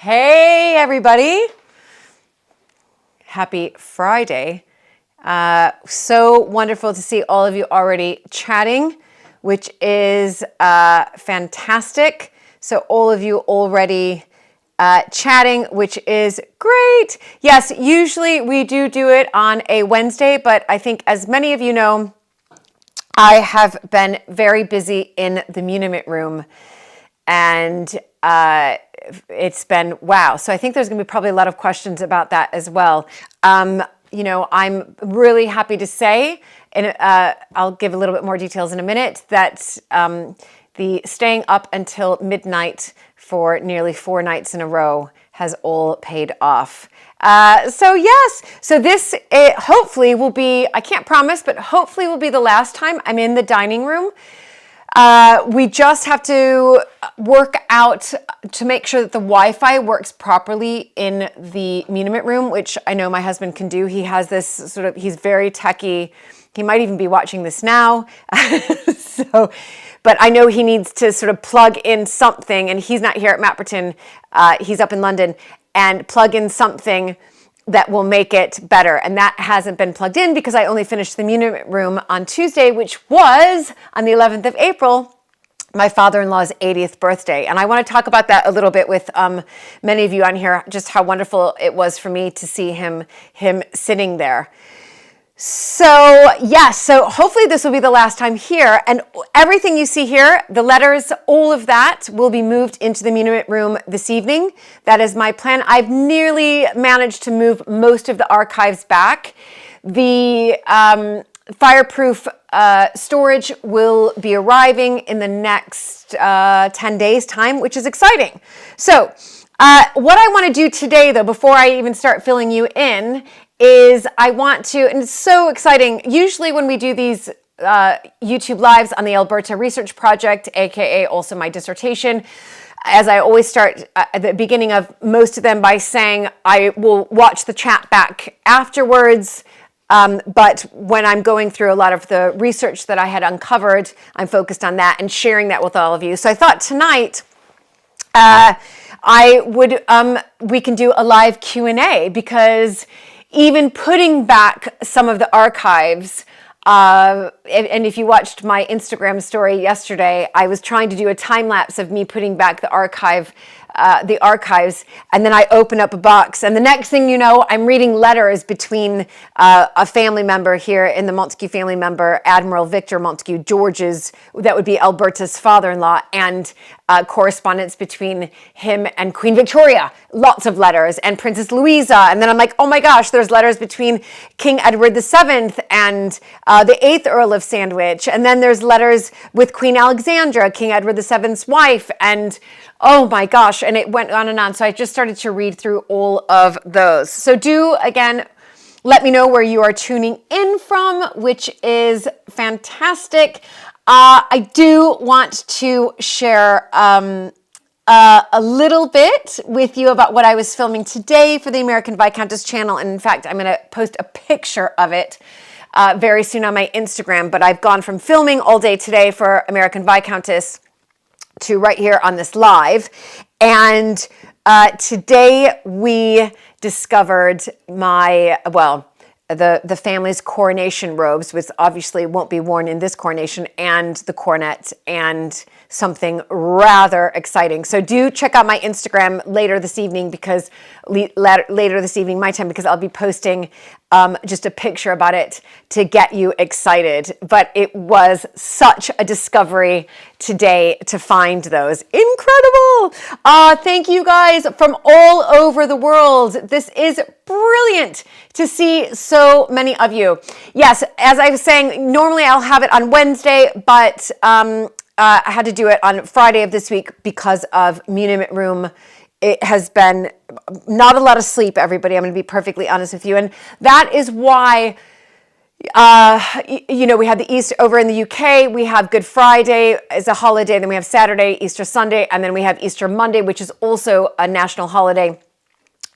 Hey, everybody. Happy Friday. So wonderful to see all of you already chatting, which is fantastic. So all of you already chatting, which is great. Yes, usually we do it on a Wednesday, but I think as many of you know, I have been very busy in the Muniment room, and it's been wow. So I think there's going to be probably a lot of questions about that as well. You know, I'm really happy to say, and I'll give a little bit more details in a minute, that the staying up until midnight for nearly 4 nights in a row has all paid off. So yes, so this hopefully will be, I can't promise, but hopefully will be the last time I'm in the dining room. We just have to work out to make sure that the Wi-Fi works properly in the Muniment room, which I know my husband can do. He has this sort of, he's very techie. He might even be watching this now. But I know he needs to sort of plug in something, and he's not here at Mapperton. He's up in London, and plug in something that will make it better. And that hasn't been plugged in because I only finished the Muniment room on Tuesday, which was on the 11th of April, my father-in-law's 80th birthday. And I want to talk about that a little bit with many of you on here, just how wonderful it was for me to see him sitting there. So yes, so hopefully this will be the last time here, and everything you see here, the letters, all of that will be moved into the Muniment room this evening. That is my plan. I've nearly managed to move most of the archives back. The fireproof storage will be arriving in the next 10 days time, which is exciting. So what I want to do today, though, before I even start filling you in, is I want to, and it's so exciting, usually when we do these YouTube lives on the Alberta Research Project, aka also my dissertation, as I always start at the beginning of most of them by saying I will watch the chat back afterwards, but when I'm going through a lot of the research that I had uncovered, I'm focused on that and sharing that with all of you. So I thought tonight we can do a live Q&A, because even putting back some of the archives, and if you watched my Instagram story yesterday, I was trying to do a time lapse of me putting back the archives, and then I open up a box, and the next thing you know, I'm reading letters between a family member here in the Montague family member, Admiral Victor Montague George's, that would be Alberta's father-in-law, and correspondence between him and Queen Victoria, lots of letters, and Princess Louisa. And then I'm like, oh my gosh, there's letters between King Edward VII and the 8th Earl of Sandwich. And then there's letters with Queen Alexandra, King Edward VII's wife. And oh my gosh, and it went on and on. So I just started to read through all of those. So do, again, let me know where you are tuning in from, which is fantastic. I do want to share a little bit with you about what I was filming today for the American Viscountess channel. And in fact, I'm going to post a picture of it very soon on my Instagram. But I've gone from filming all day today for American Viscountess to right here on this live. And today we discovered the family's coronation robes, which obviously won't be worn in this coronation, and the coronet, and something rather exciting. So do check out my Instagram later this evening, because later this evening, my time, because I'll be posting just a picture about it to get you excited. But it was such a discovery today to find those. Incredible! Thank you guys from all over the world. This is brilliant to see so many of you. Yes, as I was saying, normally I'll have it on Wednesday, but I had to do it on Friday of this week because of Muniment room. It has been not a lot of sleep, everybody. I'm going to be perfectly honest with you. And that is why, you know, we had the Easter over in the UK. We have Good Friday as a holiday. Then we have Saturday, Easter Sunday. And then we have Easter Monday, which is also a national holiday.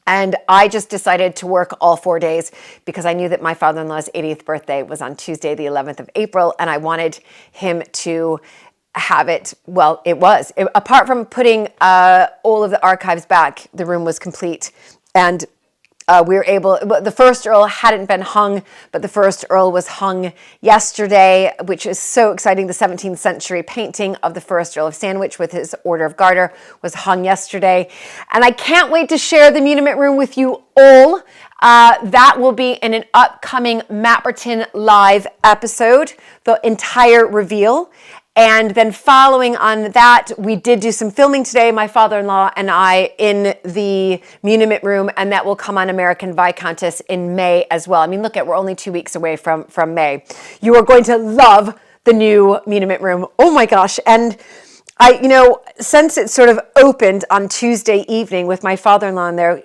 And I just decided to work all 4 days because I knew that my father-in-law's 80th birthday was on Tuesday, the 11th of April. And I wanted him to have it. Well, apart from putting all of the archives back, the room was complete. And we were able, the first Earl hadn't been hung, but the first Earl was hung yesterday, which is so exciting. The 17th century painting of the first Earl of Sandwich with his Order of Garter was hung yesterday. And I can't wait to share the Muniment Room with you all. That will be in an upcoming Mapperton Live episode, the entire reveal. And then following on that, we did do some filming today, my father-in-law and I, in the Muniment Room, and that will come on American Viscountess in May as well. I mean, look we're only 2 weeks away from May. You are going to love the new Muniment Room. Oh my gosh. And since it sort of opened on Tuesday evening with my father-in-law in there,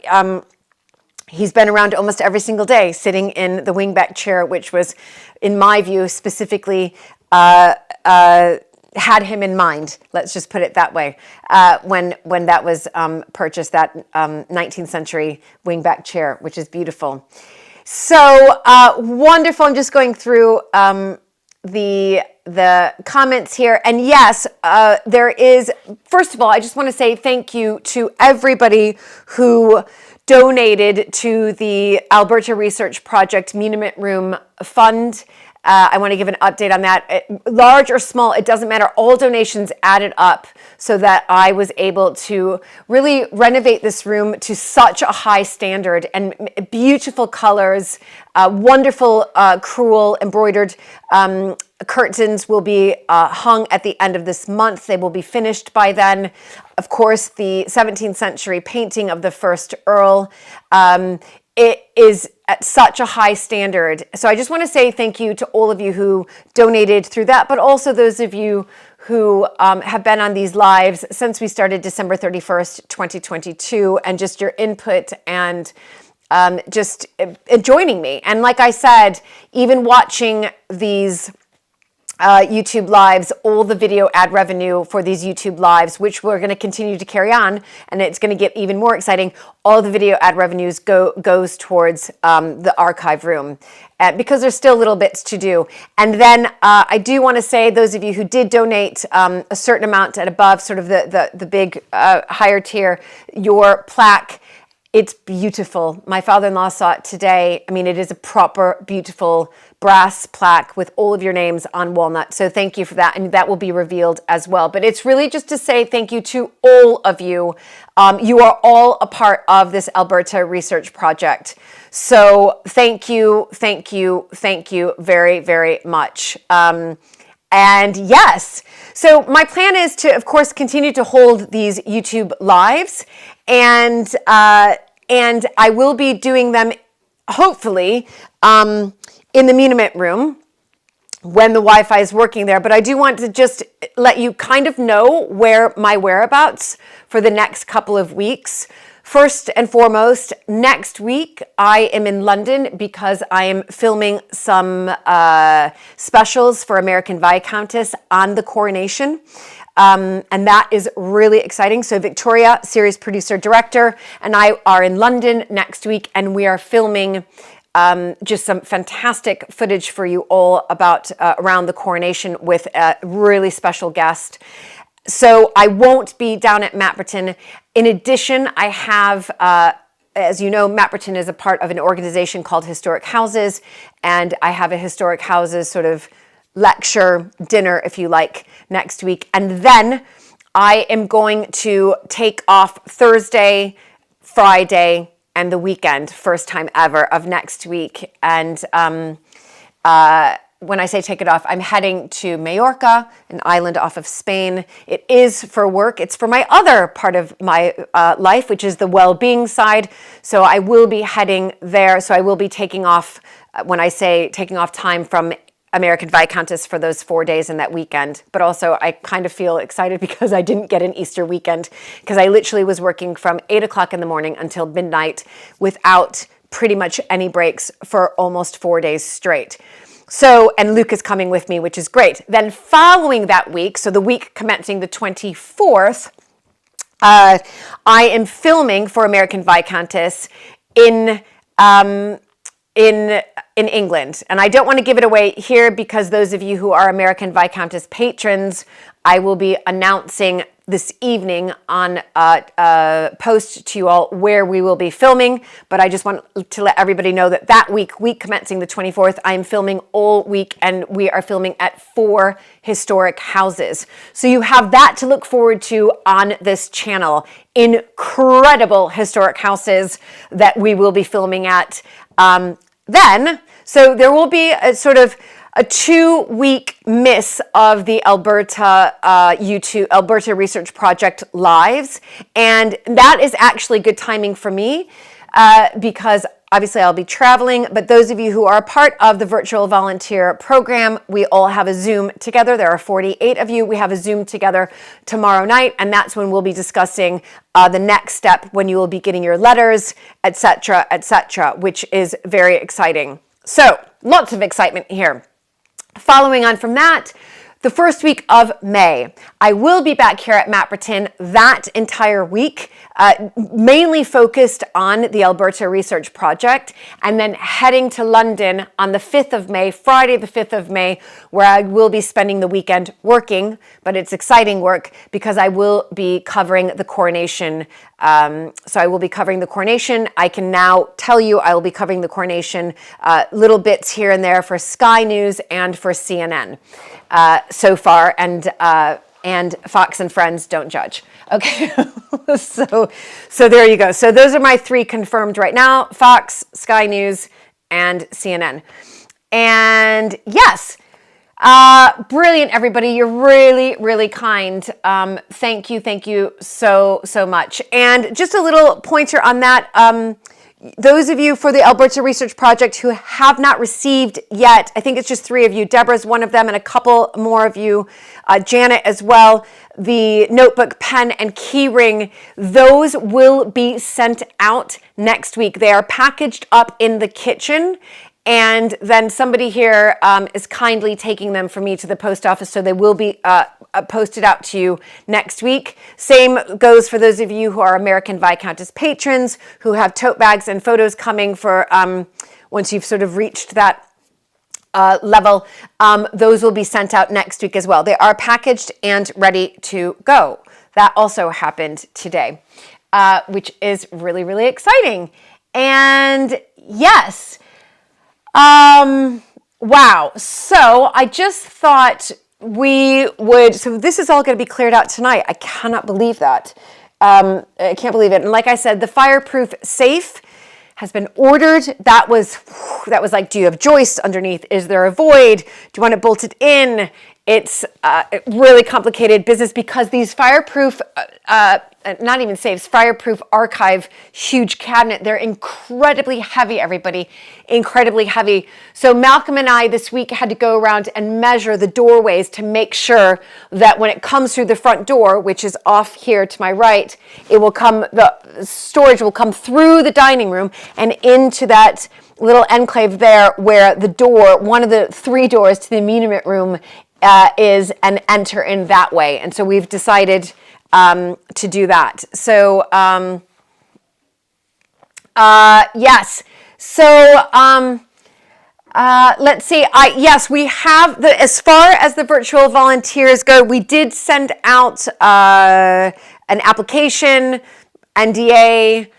he's been around almost every single day, sitting in the wingback chair, which was, in my view, specifically had him in mind. Let's just put it that way. When that was purchased, that 19th century wingback chair, which is beautiful. So wonderful. I'm just going through the comments here. And yes, there is, first of all, I just want to say thank you to everybody who donated to the Alberta Research Project Muniment Room Fund. I want to give an update on that. Large or small, it doesn't matter. All donations added up so that I was able to really renovate this room to such a high standard, and beautiful colors, wonderful crewel embroidered curtains will be hung at the end of this month. They will be finished by then. Of course, the 17th century painting of the first Earl, it is at such a high standard. So I just want to say thank you to all of you who donated through that, but also those of you who have been on these lives since we started December 31st, 2022, and just your input and just joining me. And like I said, even watching these YouTube lives, all the video ad revenue for these YouTube lives, which we're going to continue to carry on, and it's going to get even more exciting. All the video ad revenues goes towards the archive room, because there's still little bits to do. And then I do want to say, those of you who did donate a certain amount and above, sort of the big higher tier, your plaque, it's beautiful. My father-in-law saw it today. I mean, it is a proper, beautiful brass plaque with all of your names on walnut. So thank you for that. And that will be revealed as well. But it's really just to say thank you to all of you. You are all a part of this Alberta research project. So thank you, thank you, thank you very, very much. And yes, so my plan is to, of course, continue to hold these YouTube lives, and I will be doing them, hopefully, in the Muniment Room when the Wi-Fi is working there. But I do want to just let you kind of know where my whereabouts for the next couple of weeks. First and foremost, next week I am in London because I am filming some specials for American Viscountess on the coronation. And that is really exciting. So Victoria, series producer director, and I are in London next week, and we are filming just some fantastic footage for you all about around the coronation with a really special guest. So I won't be down at Mapperton. In addition, I have, as you know, Mapperton is a part of an organization called Historic Houses, and I have a Historic Houses sort of lecture dinner, if you like, next week. And then I am going to take off Thursday, Friday, and the weekend, first time ever of next week. And when I say take it off, I'm heading to Majorca, an island off of Spain. It is for work. It's for my other part of my life, which is the well-being side. So I will be heading there. So I will be taking off, when I say taking off time from American Viscountess for those 4 days and that weekend. But also I kind of feel excited because I didn't get an Easter weekend, because I literally was working from 8 o'clock in the morning until midnight without pretty much any breaks for almost 4 days straight. So, and Luke is coming with me, which is great. Then following that week, so the week commencing the 24th, I am filming for American Viscountess in in England. And I don't want to give it away here because those of you who are American Viscountess patrons, I will be announcing this evening on a post to you all where we will be filming. But I just want to let everybody know that that week commencing the 24th, I'm filming all week, and we are filming at 4 historic houses. So you have that to look forward to on this channel. Incredible historic houses that we will be filming at. So there will be a sort of a 2-week miss of the Alberta Alberta Research Project lives. And that is actually good timing for me because obviously I'll be traveling, but those of you who are part of the virtual volunteer program, we all have a Zoom together. There are 48 of you. We have a Zoom together tomorrow night, and that's when we'll be discussing the next step, when you will be getting your letters, etc., which is very exciting. So lots of excitement here. Following on from that, the first week of May, I will be back here at Mapperton that entire week, mainly focused on the Alberta Research Project, and then heading to London on the 5th of May, Friday the 5th of May, where I will be spending the weekend working, but it's exciting work because I will be covering the coronation. So I will be covering the coronation. I can now tell you I will be covering the coronation, little bits here and there for Sky News and for CNN so far, and Fox and Friends, don't judge. Okay, so there you go. So those are my 3 confirmed right now: Fox, Sky News, and CNN. And yes, brilliant, everybody. You're really, really kind. Thank you so much. And just a little pointer on that. Those of you for the Alberta Research Project who have not received yet, I think it's just 3 of you. Deborah's one of them, and a couple more of you, Janet as well, the notebook, pen, and key ring, those will be sent out next week. They are packaged up in the kitchen, and then somebody here is kindly taking them for me to the post office, so they will be posted out to you next week. Same goes for those of you who are American Viscountess patrons who have tote bags and photos coming for once you've sort of reached that level. Those will be sent out next week as well. They are packaged and ready to go. That also happened today, which is really, really exciting. And yes, wow. So I just thought we would, so this is all going to be cleared out tonight. I cannot believe that. I can't believe it. And like I said, the fireproof safe has been ordered. That was like, do you have joists underneath? Is there a void? Do you want it bolted in? It's really complicated business because these fireproof, not even safes, fireproof archive, huge cabinet, they're incredibly heavy, everybody, incredibly heavy. So Malcolm and I this week had to go around and measure the doorways to make sure that when it comes through the front door, which is off here to my right, it will come, the storage will come through the dining room and into that little enclave there where the door, one of the 3 doors to the amenement room is, and enter in that way. And so we've decided to do that. So yes. So let's see. Yes, we have the, as far as the virtual volunteers go, we did send out an application, NDA,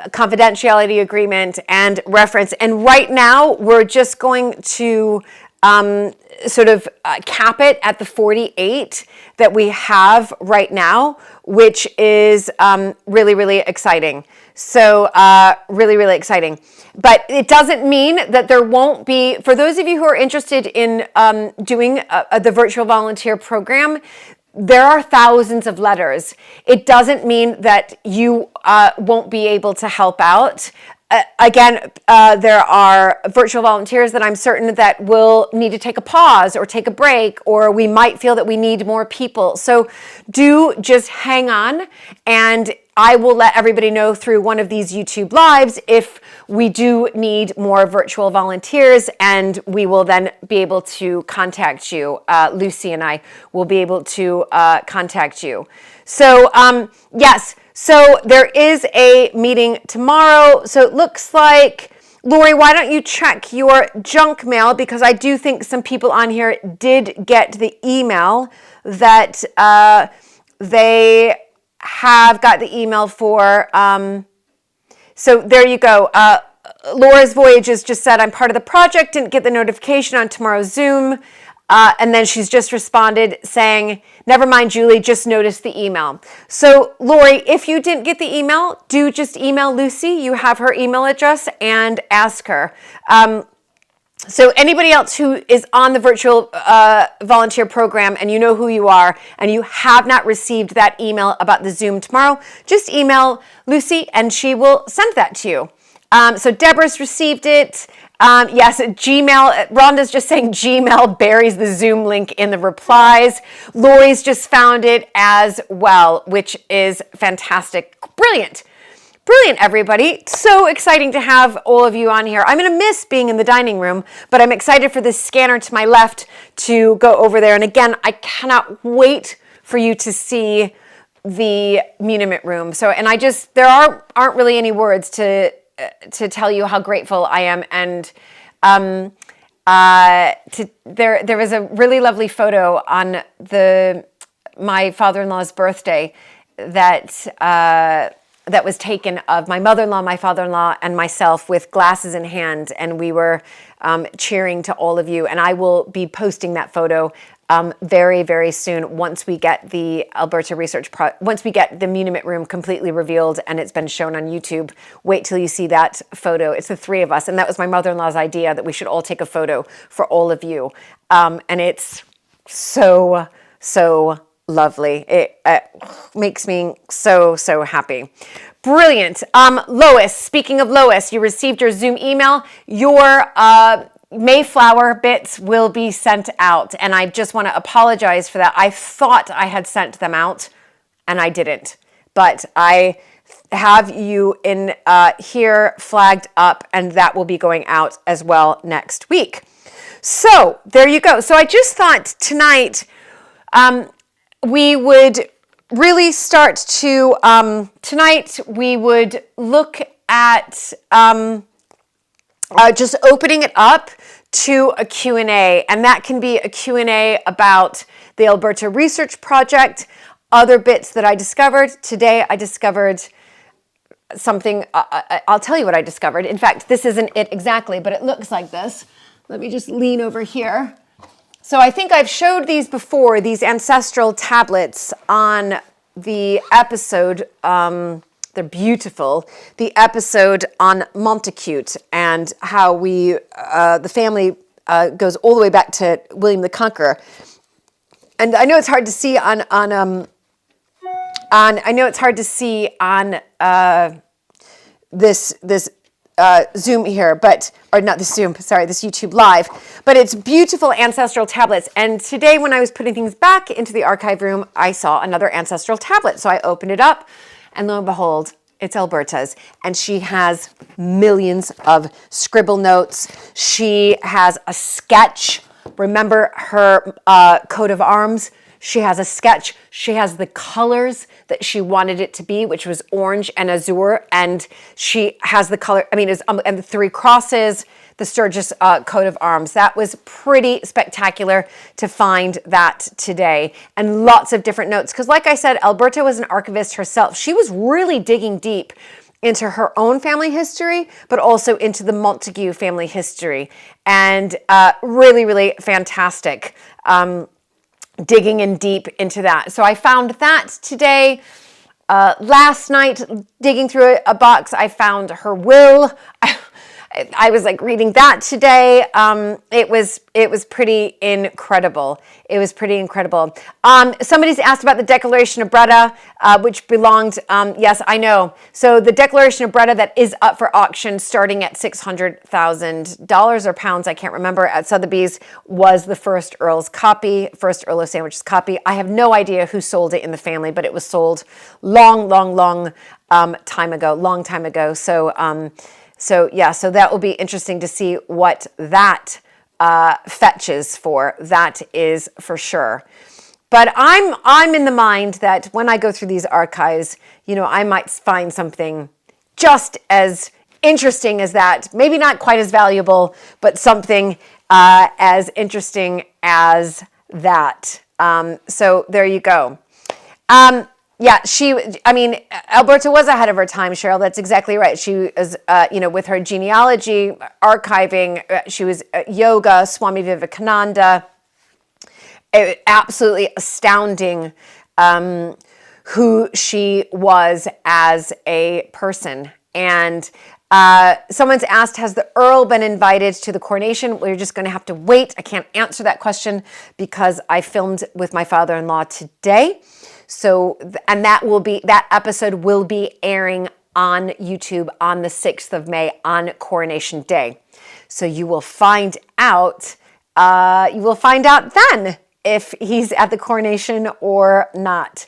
confidentiality agreement, and reference. And right now we're just going to sort of cap it at the 48 that we have right now, which is really, really exciting. So really, really exciting. But it doesn't mean that there won't be, for those of you who are interested in doing the virtual volunteer program, there are thousands of letters. It doesn't mean that you won't be able to help out. Again, there are virtual volunteers that I'm certain that will need to take a pause or take a break, or we might feel that we need more people. So do just hang on, and I will let everybody know through one of these YouTube lives if we do need more virtual volunteers, and we will then be able to contact you. Lucy and I will be able to contact you. So yes. So there is a meeting tomorrow. So it looks like Lori, why don't you check your junk mail? Because I do think some people on here did get the email that they have got the email for. So there you go. Laura's Voyages just said, I'm part of the project, didn't get the notification on tomorrow's Zoom. And then she's just responded saying, never mind, Julie, just noticed the email. So Lori, if you didn't get the email, do just email Lucy. You have her email address and ask her. So anybody else who is on the virtual volunteer program and you know who you are and you have not received that email about the Zoom tomorrow, just email Lucy and she will send that to you. So Deborah's received it. Yes, Gmail. Rhonda's just saying Gmail buries the Zoom link in the replies. Lori's just found it as well, which is fantastic. Brilliant. Brilliant, everybody. So exciting to have all of you on here. I'm going to miss being in the dining room, but I'm excited for this scanner to my left to go over there. And again, I cannot wait for you to see the Muniment room. So, and there aren't really any words to tell you how grateful I am. And there was a really lovely photo on my father-in-law's birthday that was taken of my mother-in-law, my father-in-law, and myself with glasses in hand, and we were cheering to all of you. And I will be posting that photo very, very soon once we get the Alberta once we get the Muniment room completely revealed and it's been shown on YouTube. Wait till you see that photo. It's the three of us, and that was my mother-in-law's idea that we should all take a photo for all of you. And it's so, so lovely. It makes me so, so happy. Brilliant. Lois, speaking of Lois, you received your Zoom email. Your Mayflower bits will be sent out, and I just want to apologize for that. I thought I had sent them out, and I didn't. But I have you in here flagged up, and that will be going out as well next week. So there you go. So I just thought tonight we would really start to, tonight we would look at just opening it up to a Q&A, and that can be a Q&A about the Alberta Research Project, other bits that I discovered. Today I discovered something, I'll tell you what I discovered. In fact, this isn't it exactly, but it looks like this. Let me just lean over here. So I think I've showed these before, these ancestral tablets on the episode, they're beautiful, the episode on Montacute and how the family goes all the way back to William the Conqueror. And I know it's hard to see on this Zoom here, or not this Zoom, sorry, this YouTube Live, but it's beautiful ancestral tablets. And today when I was putting things back into the archive room, I saw another ancestral tablet. So I opened it up, and lo and behold, it's Alberta's. And she has millions of scribble notes. She has a sketch. Remember her coat of arms? She has a sketch. She has the colors that she wanted it to be, which was orange and azure. And she has the color, and the three crosses, the Sturges coat of arms. That was pretty spectacular to find that today. And lots of different notes. Because like I said, Alberta was an archivist herself. She was really digging deep into her own family history, but also into the Montague family history. And really, really fantastic. Digging in deep into that. So I found that today. Last night, digging through a box, I found her will. I was like reading that today. It was pretty incredible. It was pretty incredible. Somebody's asked about the Declaration of Breda, which belonged, yes, I know. So the Declaration of Breda that is up for auction starting at $600,000 or pounds, I can't remember, at Sotheby's was the first Earl's copy, first Earl of Sandwich's copy. I have no idea who sold it in the family, but it was sold long time ago. So that will be interesting to see what that fetches for. That is for sure. But I'm in the mind that when I go through these archives, I might find something just as interesting as that. Maybe not quite as valuable, but something as interesting as that. So there you go. Yeah, Alberta was ahead of her time, Cheryl. That's exactly right. She was, with her genealogy, archiving, she was yoga, Swami Vivekananda. Absolutely astounding who she was as a person. And someone's asked, has the Earl been invited to the coronation? We're just going to have to wait. I can't answer that question because I filmed with my father-in-law today. So, and that episode will be airing on YouTube on the 6th of May on Coronation Day. So you will find out then if he's at the coronation or not.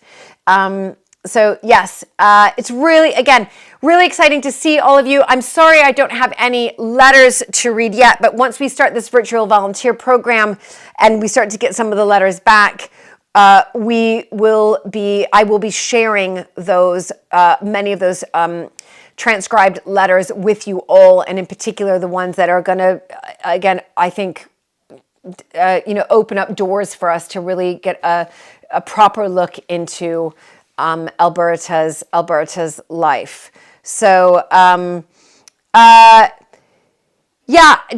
So yes, it's really exciting to see all of you. I'm sorry I don't have any letters to read yet, but once we start this virtual volunteer program and we start to get some of the letters back, I will be sharing those, many of those transcribed letters with you all, and in particular the ones that are going to, again, I think, open up doors for us to really get a proper look into Alberta's life. So, yeah,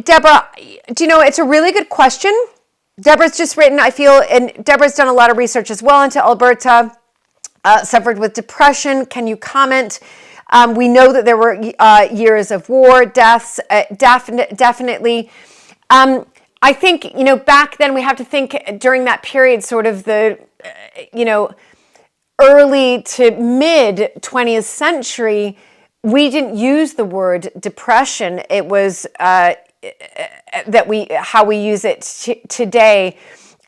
Deborah, it's a really good question. Deborah's just written, I feel, and Deborah's done a lot of research as well into Alberta, suffered with depression. Can you comment? We know that there were years of war, deaths, definitely. I think, back then we have to think during that period, sort of the, early to mid 20th century, we didn't use the word depression. It was how we use it today.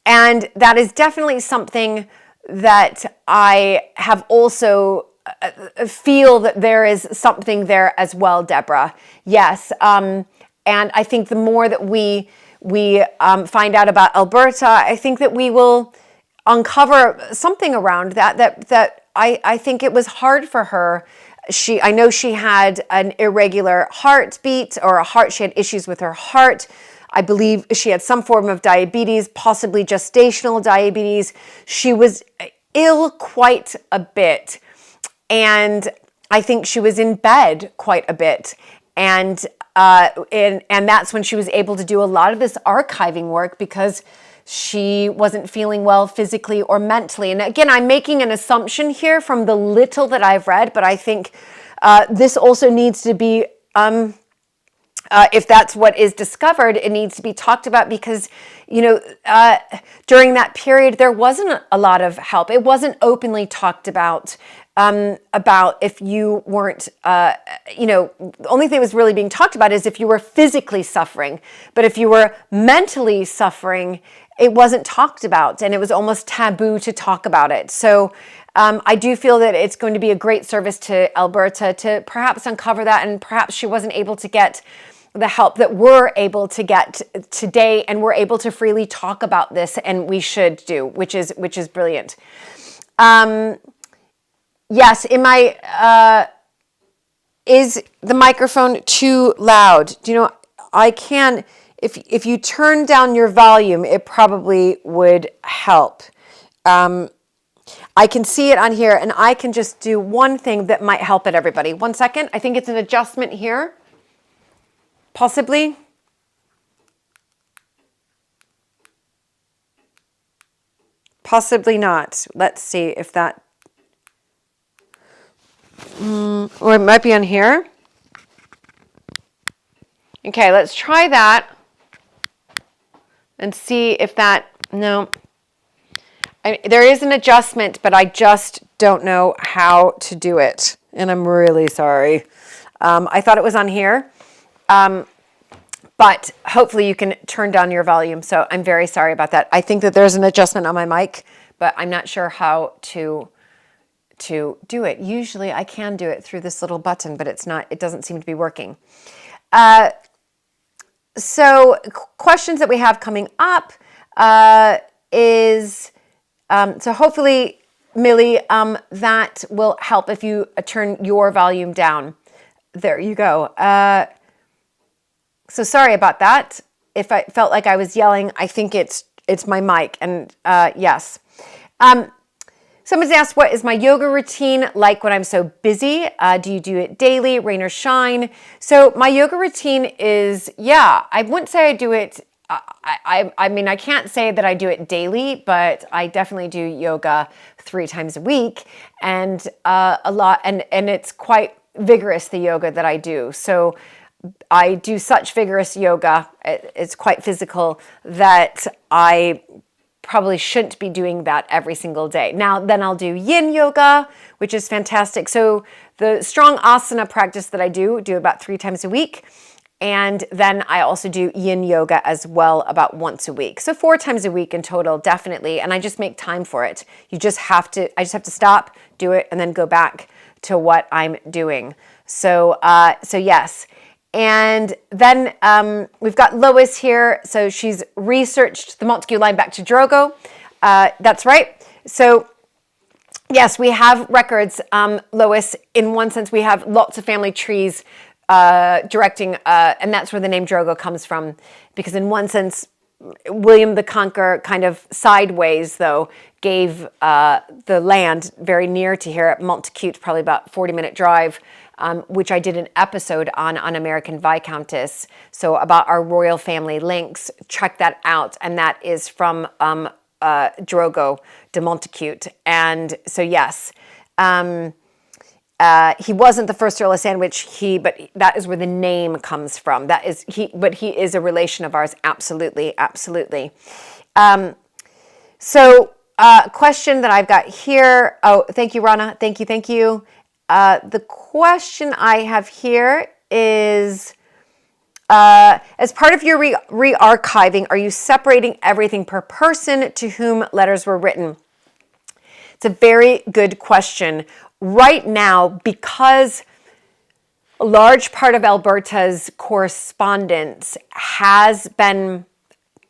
And that is definitely something that I have also feel that there is something there as well, Deborah. Yes. And I think the more that we find out about Alberta, I think that we will uncover something around that I think it was hard for her. I know she had an irregular heartbeat she had issues with her heart. I believe she had some form of diabetes, possibly gestational diabetes. She was ill quite a bit. And I think she was in bed quite a bit. And that's when she was able to do a lot of this archiving work, because she wasn't feeling well physically or mentally. And again, I'm making an assumption here from the little that I've read, but I think this also needs to be, if that's what is discovered, it needs to be talked about, because, during that period, there wasn't a lot of help. It wasn't openly talked about if you weren't, the only thing that was really being talked about is if you were physically suffering. But if you were mentally suffering, it wasn't talked about, and it was almost taboo to talk about it. So I do feel that it's going to be a great service to Alberta to perhaps uncover that, and perhaps she wasn't able to get the help that we're able to get today, and we're able to freely talk about this, and we should do, which is brilliant. Yes, is the microphone too loud? I can, if you turn down your volume, it probably would help. I can see it on here, and I can just do one thing that might help it, everybody. 1 second. I think it's an adjustment here. Possibly. Possibly not. Let's see if that... or it might be on here. Okay, let's try that and see if that... No. There is an adjustment, but I just don't know how to do it. And I'm really sorry. I thought it was on here. But hopefully you can turn down your volume. So I'm very sorry about that. I think that there's an adjustment on my mic, but I'm not sure how to do it. Usually I can do it through this little button, but it doesn't seem to be working. So questions that we have coming up is, so hopefully, Millie, that will help if you turn your volume down. there you go. So sorry about that. If I felt like I was yelling, I think it's my mic. And yes. Someone's asked, what is my yoga routine like when I'm so busy? Do you do it daily, rain or shine? So my yoga routine is, I wouldn't say I do it. I mean, I can't say that I do it daily, but I definitely do yoga 3 times a week, and a lot, and it's quite vigorous, the yoga that I do. So I do such vigorous yoga, it's quite physical, that I probably shouldn't be doing that every single day. Now, then I'll do yin yoga, which is fantastic. So the strong asana practice that I do about 3 times a week. And then I also do yin yoga as well about once a week. So 4 times a week in total, definitely. And I just make time for it. I just have to stop, do it, and then go back to what I'm doing. So yes. And then we've got Lois here. So she's researched the Montague line back to Drogo. That's right. So yes, we have records, Lois. In one sense, we have lots of family trees directing, and that's where the name Drogo comes from. Because in one sense, William the Conqueror kind of sideways, though, gave the land very near to here at Montacute, probably about 40-minute drive, which I did an episode on American Viscountess. So about our royal family links, check that out. And that is from Drogo de Montacute. And so, yes, he wasn't the first Earl of Sandwich, but that is where the name comes from. But he is a relation of ours. Absolutely, absolutely. So question that I've got here. Oh, thank you, Rana. Thank you. The question I have here is, as part of your re-archiving, are you separating everything per person to whom letters were written? It's a very good question. Right now, because a large part of Alberta's correspondence has been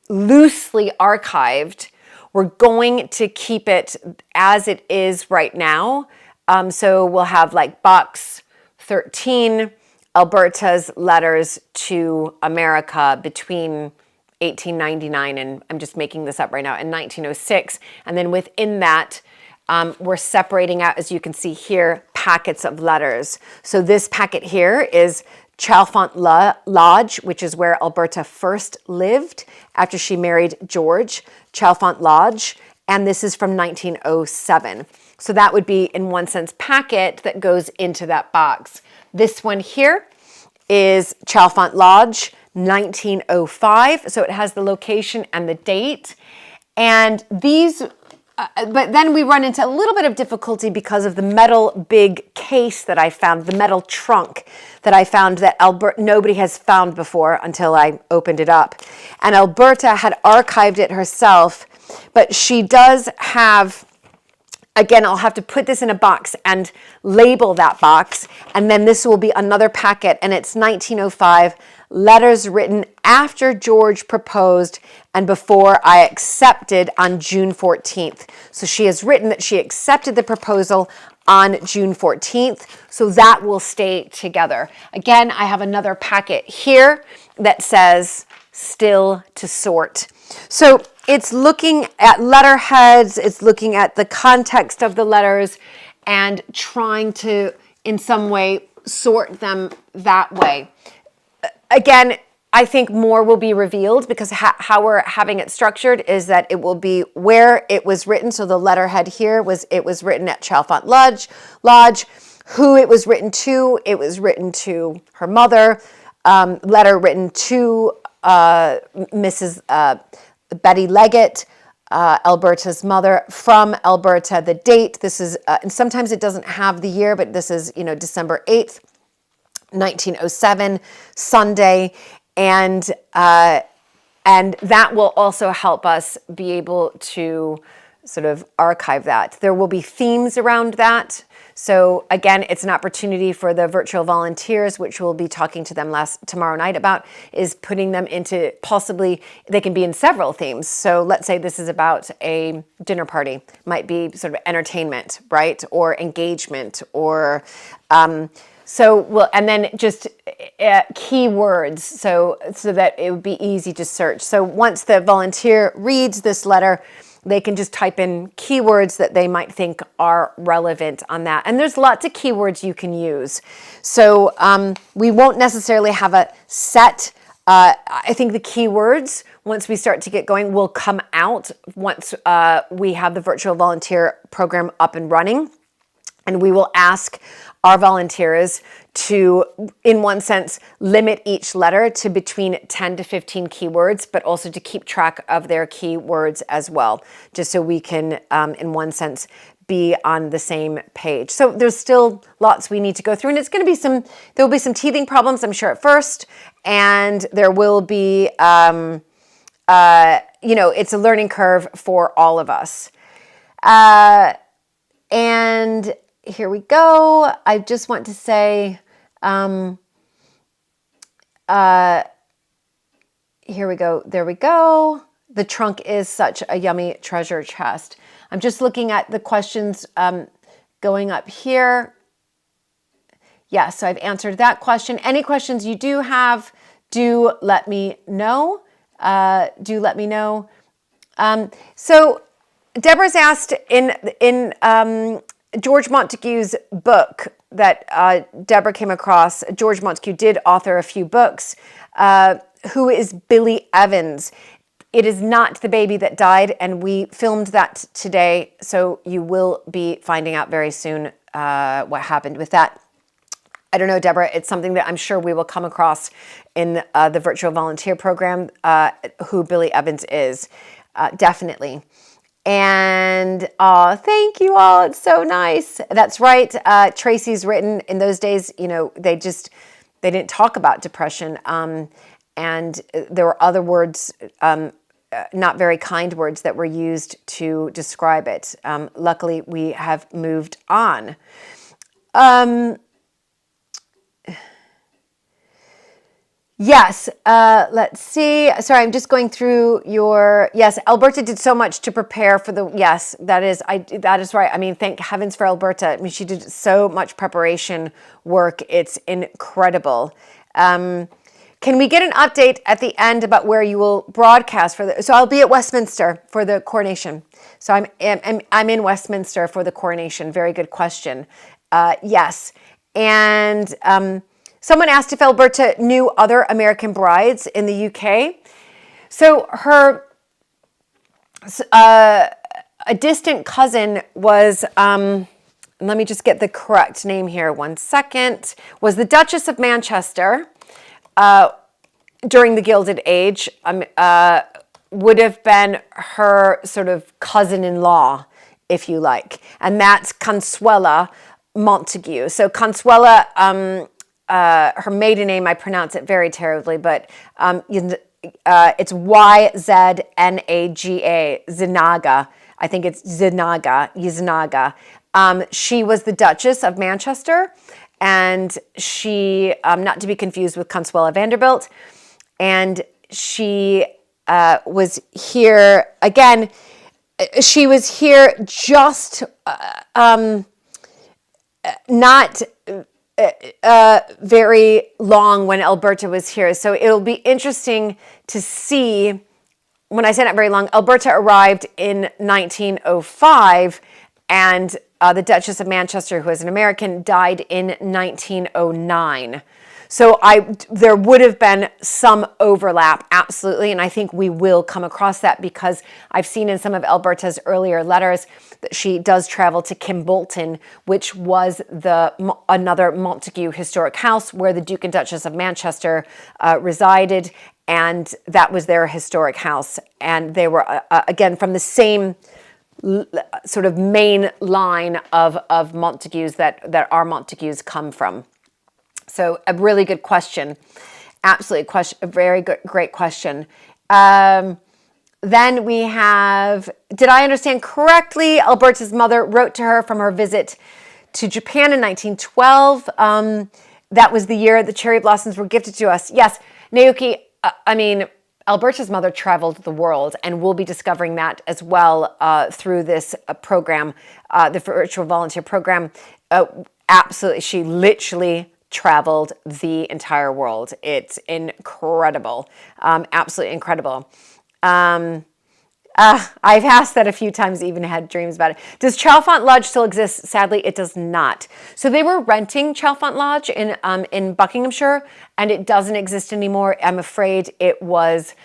loosely archived, we're going to keep it as it is right now. So we'll have like box 13, Alberta's letters to America between 1899 and, I'm just making this up right now, in 1906. And then within that, we're separating out, as you can see here, packets of letters. So this packet here is Chalfont Lodge, which is where Alberta first lived after she married George, Chalfont Lodge. And this is from 1907. So that would be, in one sense, packet that goes into that box. This one here is Chalfont Lodge, 1905. So it has the location and the date. And these, but then we run into a little bit of difficulty because of the metal big case that I found, the metal trunk that I found that nobody has found before until I opened it up. And Alberta had archived it herself, but she does have, again, I'll have to put this in a box and label that box. And then this will be another packet. And it's 1905, letters written after George proposed and before I accepted on June 14th. So she has written that she accepted the proposal on June 14th. So that will stay together. Again, I have another packet here that says still to sort. So it's looking at letterheads, it's looking at the context of the letters and trying to, in some way, sort them that way. Again, I think more will be revealed because how we're having it structured is that it will be where it was written. So the letterhead here was written at Chalfont Lodge. Who it was written to her mother. Letter written to Mrs. Betty Leggett, Alberta's mother, from Alberta. The date, this is, and sometimes it doesn't have the year, but this is, December 8th, 1907, Sunday. And that will also help us be able to sort of archive that. There will be themes around that. So again, it's an opportunity for the virtual volunteers, which we'll be talking to them tomorrow night about, is putting them into, possibly they can be in several themes. So let's say this is about a dinner party, might be sort of entertainment, right? Or engagement, or So and then just keywords so that it would be easy to search. So once the volunteer reads this letter, they can just type in keywords that they might think are relevant on that. And there's lots of keywords you can use. So we won't necessarily have a set, I think the keywords, once we start to get going, will come out once we have the virtual volunteer program up and running. And we will ask our volunteers to, in one sense, limit each letter to between 10 to 15 keywords, but also to keep track of their keywords as well, just so we can, in one sense, be on the same page. So there's still lots we need to go through, and it's going to be there will be some teething problems, I'm sure, at first, and there will be, it's a learning curve for all of us. And here we go. I just want to say, here we go. There we go. The trunk is such a yummy treasure chest. I'm just looking at the questions going up here. Yes, so I've answered that question. Any questions you do have, do let me know. So Deborah's asked in George Montague's book that Deborah came across. George Montague did author a few books. Who is Billy Evans? It is not the baby that died, and we filmed that today, so you will be finding out very soon what happened with that. I don't know, Deborah, it's something that I'm sure we will come across in the virtual volunteer program, who Billy Evans is, definitely. And thank you all. It's so nice. That's right. Tracy's written in those days, they didn't talk about depression. And there were other words, not very kind words that were used to describe it. Luckily, we have moved on. Yes, let's see. Sorry, I'm just going through yes, Alberta did so much to prepare for yes, that is right. I mean, thank heavens for Alberta. I mean, she did so much preparation work. It's incredible. Can we get an update at the end about where you will broadcast so I'll be at Westminster for the coronation. So I'm in Westminster for the coronation. Very good question. Yes. And, someone asked if Alberta knew other American brides in the UK. So a distant cousin was, let me just get the correct name here, 1 second, was the Duchess of Manchester during the Gilded Age, would have been her sort of cousin-in-law, if you like. And that's Consuela Montague. So Consuela, her maiden name, I pronounce it very terribly, but it's Y-Z-N-A-G-A, Zinaga. I think it's Yznaga. She was the Duchess of Manchester, and she, not to be confused with Consuela Vanderbilt, and she was here, again, she was here just not very long when Alberta was here. So it'll be interesting to see, when I say not very long, Alberta arrived in 1905, and the Duchess of Manchester, who is an American, died in 1909. So there would have been some overlap, absolutely, and I think we will come across that because I've seen in some of Alberta's earlier letters that she does travel to Kimbolton, which was another Montague historic house where the Duke and Duchess of Manchester resided, and that was their historic house. And they were, again, from the same sort of main line of Montagues that our Montagues come from. So a really good question. Absolutely a very great question. Then we have, did I understand correctly, Alberta's mother wrote to her from her visit to Japan in 1912. That was the year the cherry blossoms were gifted to us. Yes, Naoki, Alberta's mother traveled the world, and we'll be discovering that as well through this program, the virtual volunteer program. Absolutely, she literally traveled the entire world. It's incredible, absolutely incredible. I've asked that a few times, even had dreams about it. Does Chalfont Lodge still exist? Sadly, it does not. So they were renting Chalfont Lodge in Buckinghamshire, and it doesn't exist anymore. I'm afraid it was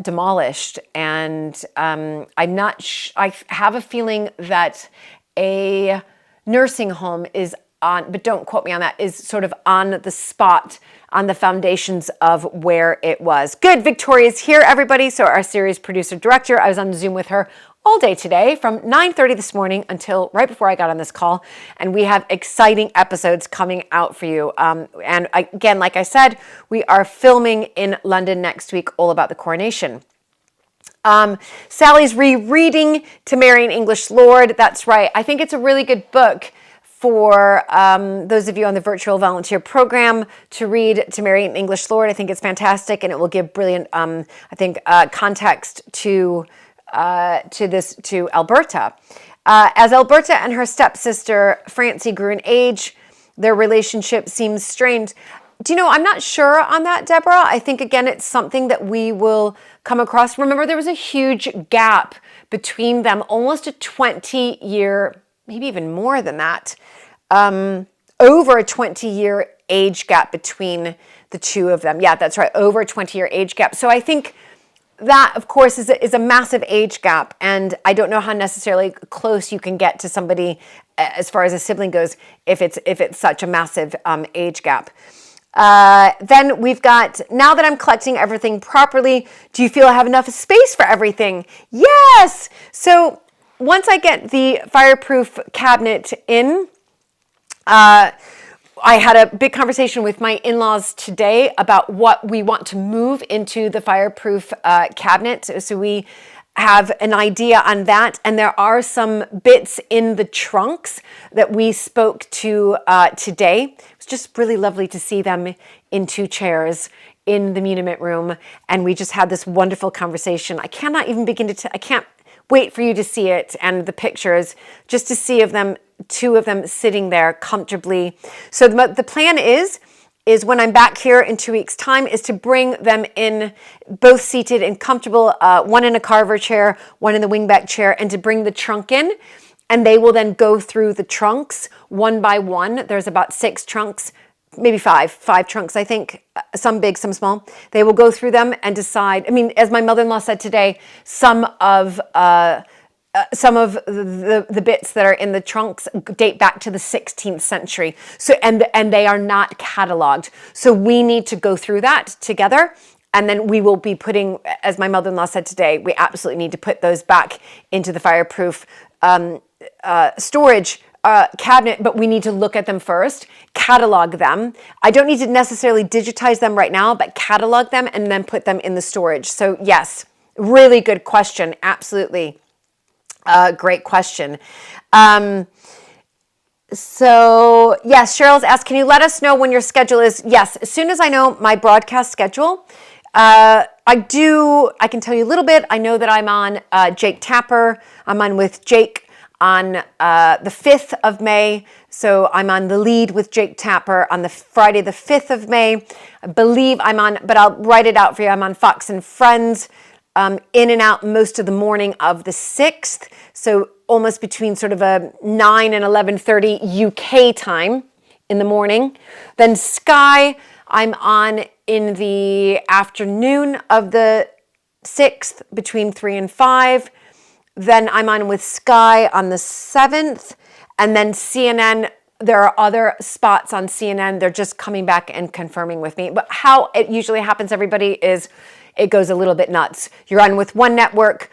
demolished, and I'm not. I have a feeling that a nursing home is on, but don't quote me on that, is sort of on the spot, on the foundations of where it was. Good, Victoria's here, everybody. So our series producer director, I was on Zoom with her all day today from 9:30 this morning until right before I got on this call. And we have exciting episodes coming out for you. And again, like I said, we are filming in London next week, all about the coronation. Sally's rereading To Marry an English Lord. That's right. I think it's a really good book for those of you on the virtual volunteer program to read To Marry an English Lord. I think it's fantastic, and it will give brilliant, context to Alberta. As Alberta and her stepsister Francie grew in age, their relationship seems strained. Do you know, I'm not sure on that, Deborah. I think, again, it's something that we will come across. Remember, there was a huge gap between them, almost a 20-year, maybe even more than that, over a 20-year age gap between the two of them. Yeah, that's right, over a 20-year age gap. So I think that, of course, is a massive age gap, and I don't know how necessarily close you can get to somebody as far as a sibling goes if it's such a massive age gap. Then we've got, now that I'm collecting everything properly, do you feel I have enough space for everything? Yes! So once I get the fireproof cabinet in, I had a big conversation with my in-laws today about what we want to move into the fireproof cabinet. So we have an idea on that. And there are some bits in the trunks that we spoke to today. It was just really lovely to see them in two chairs in the Muniment room. And we just had this wonderful conversation. I cannot even begin to, I can't wait for you to see it and the pictures, just to see of them, two of them sitting there comfortably. So the plan is when I'm back here in 2 weeks' time, is to bring them in, both seated and comfortable, one in a Carver chair, one in the wingback chair, and to bring the trunk in. And they will then go through the trunks one by one. There's about 6 trunks, maybe five trunks, I think, some big, some small. They will go through them and decide. I mean, as my mother-in-law said today, some of the bits that are in the trunks date back to the 16th century. So, and they are not cataloged. So we need to go through that together. And then we will be putting, as my mother-in-law said today, we absolutely need to put those back into the fireproof storage cabinet, but we need to look at them first, catalog them. I don't need to necessarily digitize them right now, but catalog them and then put them in the storage. So yes, really good question. Absolutely. Great question. So yes, Cheryl's asked, can you let us know when your schedule is? Yes, as soon as I know my broadcast schedule, I can tell you a little bit. I know that I'm on Jake Tapper. I'm on with Jake on the 5th of May. So I'm on The Lead with Jake Tapper on the Friday, the 5th of May. I believe I'm on, but I'll write it out for you. I'm on Fox and Friends, in and out most of the morning of the 6th. So almost between sort of a 9 and 11:30 UK time in the morning. Then Sky, I'm on in the afternoon of the 6th between 3 and 5. Then I'm on with Sky on the 7th. And then CNN, there are other spots on CNN. They're just coming back and confirming with me. But how it usually happens, everybody, is it goes a little bit nuts. You're on with one network,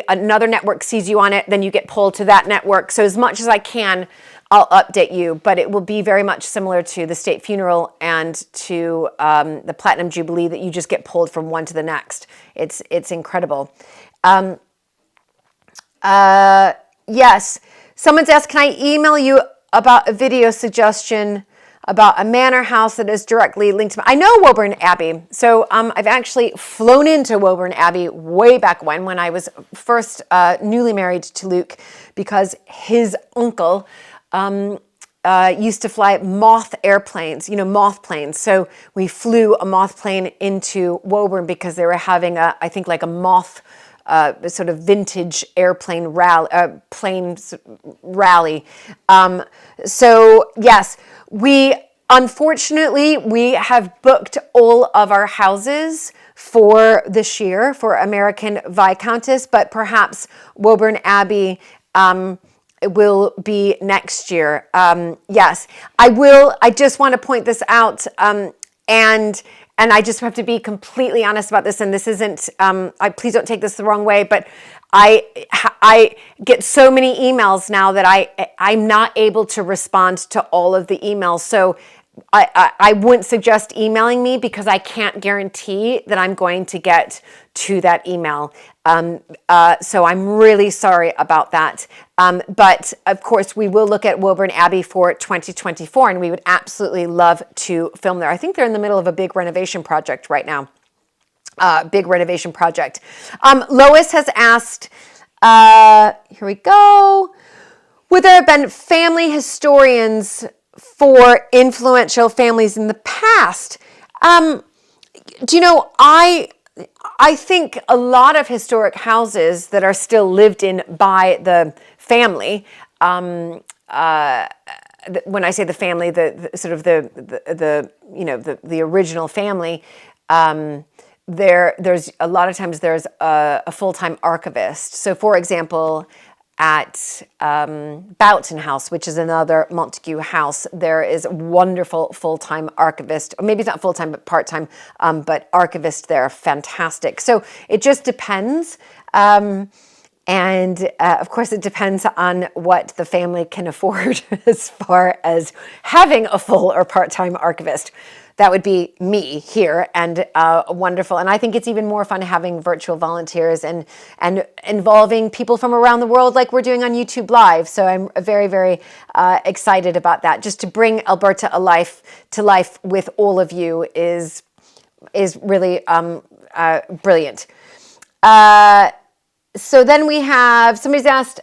another network sees you on it, then you get pulled to that network. So as much as I can, I'll update you, but it will be very much similar to the state funeral and to the Platinum Jubilee, that you just get pulled from one to the next. It's incredible. Yes, someone's asked, can I email you about a video suggestion about a manor house that is directly linked to me? I know Wilburn Abbey. So I've actually flown into Wilburn Abbey way back when I was first newly married to Luke, because his uncle used to fly moth airplanes, moth planes. So we flew a moth plane into Woburn because they were having I think like a moth sort of vintage airplane planes rally. So yes, unfortunately, we have booked all of our houses for this year for American Viscountess, but perhaps Wilburn Abbey will be next year. Yes, I will. I just want to point this out, and I just have to be completely honest about this. And this isn't. Please don't take this the wrong way, but I get so many emails now that I'm not able to respond to all of the emails. So I wouldn't suggest emailing me because I can't guarantee that I'm going to get to that email. So I'm really sorry about that. But of course, we will look at Wilburn Abbey for 2024, and we would absolutely love to film there. I think they're in the middle of a big renovation project right now. Big renovation project. Lois has asked, here we go. Would there have been family historians for influential families in the past? Do you know, I think a lot of historic houses that are still lived in by the family, when I say the family, the sort of the original family, there's a lot of times there's a full-time archivist. So for example, at Boughton House, which is another Montague house, there is a wonderful full-time archivist, or maybe it's not full-time, but part-time, but archivist there, fantastic. So it just depends. And of course, it depends on what the family can afford as far as having a full or part-time archivist. That would be me here, and wonderful. And I think it's even more fun having virtual volunteers and involving people from around the world like we're doing on YouTube Live. So I'm very, very excited about that. Just to bring Alberta to life with all of you is really brilliant. So then we have, somebody's asked,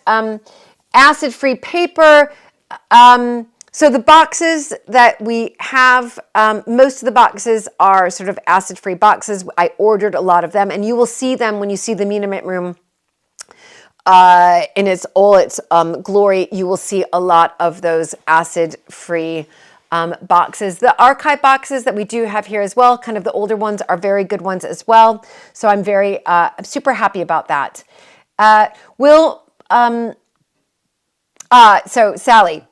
acid-free paper. So the boxes that we have, most of the boxes are sort of acid-free boxes. I ordered a lot of them, and you will see them when you see the Muniment Room in its glory. You will see a lot of those acid-free boxes. The archive boxes that we do have here as well, kind of the older ones, are very good ones as well. So I'm super happy about that. So Sally,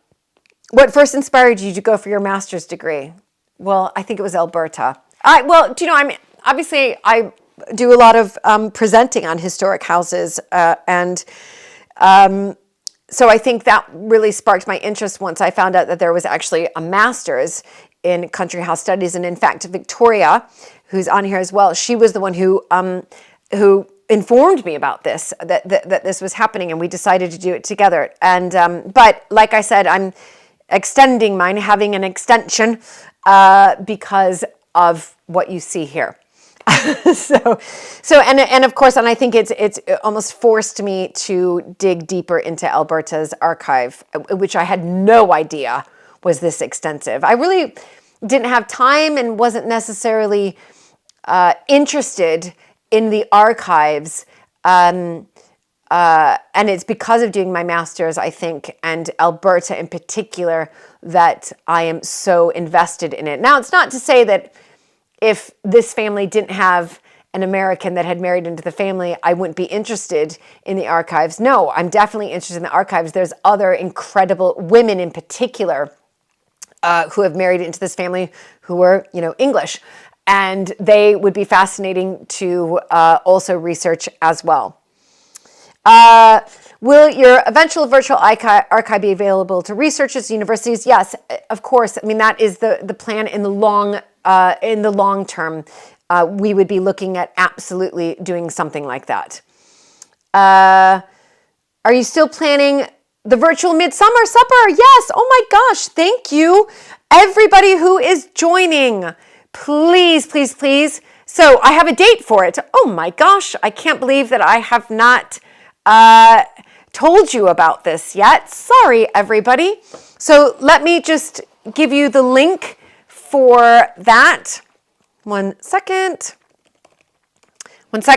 what first inspired you to go for your master's degree? Well, I think it was Alberta. Obviously I do a lot of presenting on historic houses, and so I think that really sparked my interest once I found out that there was actually a master's in country house studies. And in fact, Victoria, who's on here as well, she was the one who informed me about this, that this was happening, and we decided to do it together. And but like I said, I'm extending mine, having an extension because of what you see here. And of course, and I think it's almost forced me to dig deeper into Alberta's archive, which I had no idea was this extensive. I really didn't have time and wasn't necessarily interested in the archives. And it's because of doing my master's, I think, and Alberta in particular, that I am so invested in it. Now, it's not to say that if this family didn't have an American that had married into the family, I wouldn't be interested in the archives. No, I'm definitely interested in the archives. There's other incredible women in particular who have married into this family who were, English. And they would be fascinating to also research as well. Will your eventual virtual archive be available to researchers, universities? Yes, of course. I mean, that is the plan in the long term. We would be looking at absolutely doing something like that. Are you still planning the virtual Midsummer Supper? Yes. Oh my gosh. Thank you, everybody who is joining. Please, please, please. So I have a date for it. Oh my gosh. I can't believe that I have not told you about this yet. Sorry, everybody. So let me just give you the link for that. One second. What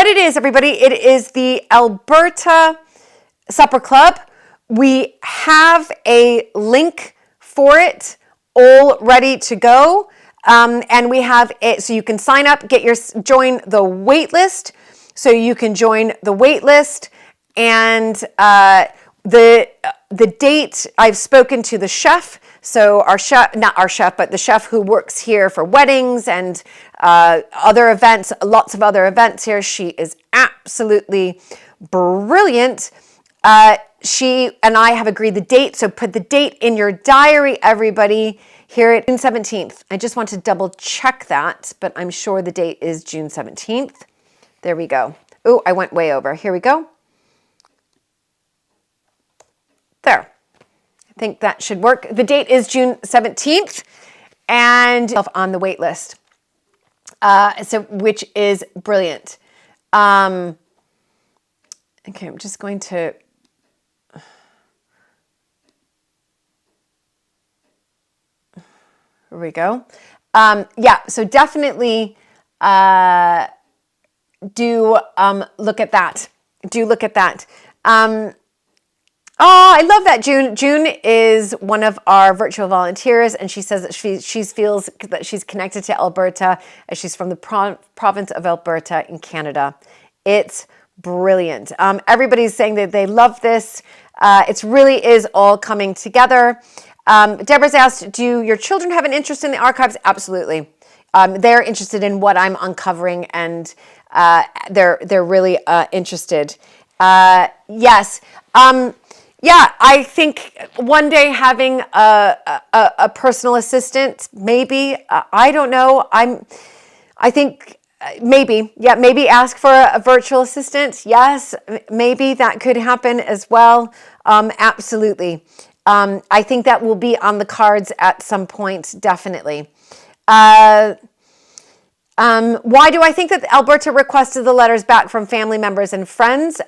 it is, everybody, it is the Alberta Supper Club. We have a link for it all ready to go. And we have it, so you can sign up, join the wait list. So you can join the wait list, and the date, I've spoken to the chef. So our chef, not our chef, but the chef who works here for weddings and other events, lots of other events here. She is absolutely brilliant. She and I have agreed the date. So put the date in your diary, everybody. Here at June 17th. I just want to double check that, but I'm sure the date is June 17th. There we go. Oh, I went way over. Here we go. There. I think that should work. The date is June 17th and on the wait list. Which is brilliant. Okay, I'm just going to here we go. So definitely do look at that. Do look at that. I love that. June is one of our virtual volunteers, and she says that she feels that she's connected to Alberta as she's from the province of Alberta in Canada. It's brilliant. Everybody's saying that they love this. It really is all coming together. Deborah's asked, do your children have an interest in the archives? Absolutely. They're interested in what I'm uncovering, and they're really interested. Yes. I think one day having a personal assistant, maybe. I don't know. I think maybe. Yeah, maybe ask for a virtual assistant. Yes, maybe that could happen as well. Absolutely. I think that will be on the cards at some point, definitely. Why do I think that Alberta requested the letters back from family members and friends?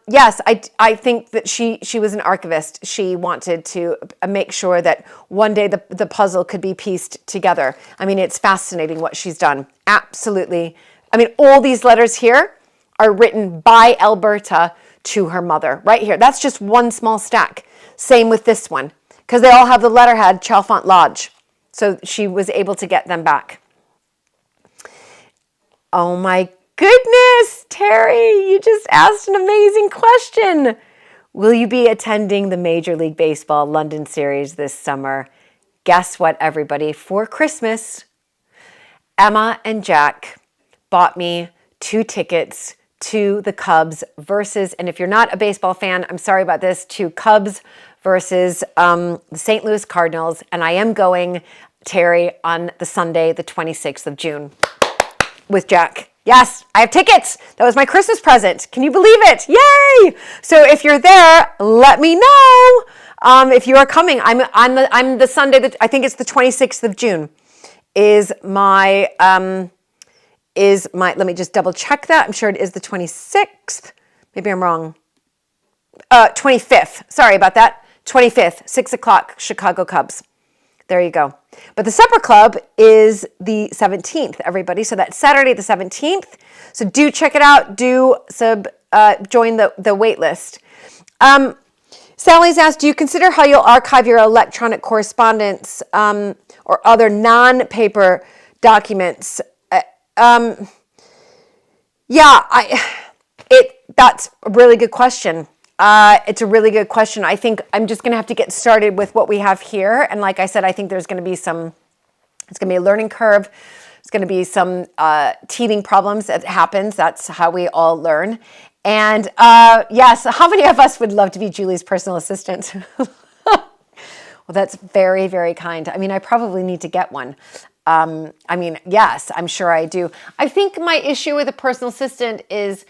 Yes, I think that she was an archivist. She wanted to make sure that one day the puzzle could be pieced together. I mean, it's fascinating what she's done. Absolutely. I mean, all these letters here are written by Alberta to her mother, right here. That's just one small stack. Same with this one, because they all have the letterhead Chalfont Lodge. So she was able to get them back. Oh my goodness, Terry, you just asked an amazing question. Will you be attending the Major League Baseball London Series this summer? Guess what, everybody? For Christmas, Emma and Jack bought me 2 tickets to the Cubs versus, and if you're not a baseball fan, I'm sorry about this, to Cubs versus the St. Louis Cardinals. And I am going, Terry, on the Sunday, the 26th of June with Jack. Yes, I have tickets. That was my Christmas present. Can you believe it? Yay! So if you're there, let me know if you are coming. I'm the Sunday that I think it's the 26th of June is my let me just double check that. I'm sure it is the 26th. Maybe I'm wrong. 25th. Sorry about that. 25th, 6 o'clock, Chicago Cubs. There you go. But the supper club is the 17th, everybody. So that's Saturday the 17th. So do check it out. Do join the wait list. Sally's asked, do you consider how you'll archive your electronic correspondence or other non-paper documents? That's a really good question. It's a really good question. I think I'm just going to have to get started with what we have here. And like I said, I think there's going to be it's going to be a learning curve. There's going to be some teething problems that happens. That's how we all learn. And yes, how many of us would love to be Julie's personal assistant? Well, that's very, very kind. I mean, I probably need to get one. Yes, I'm sure I do. I think my issue with a personal assistant is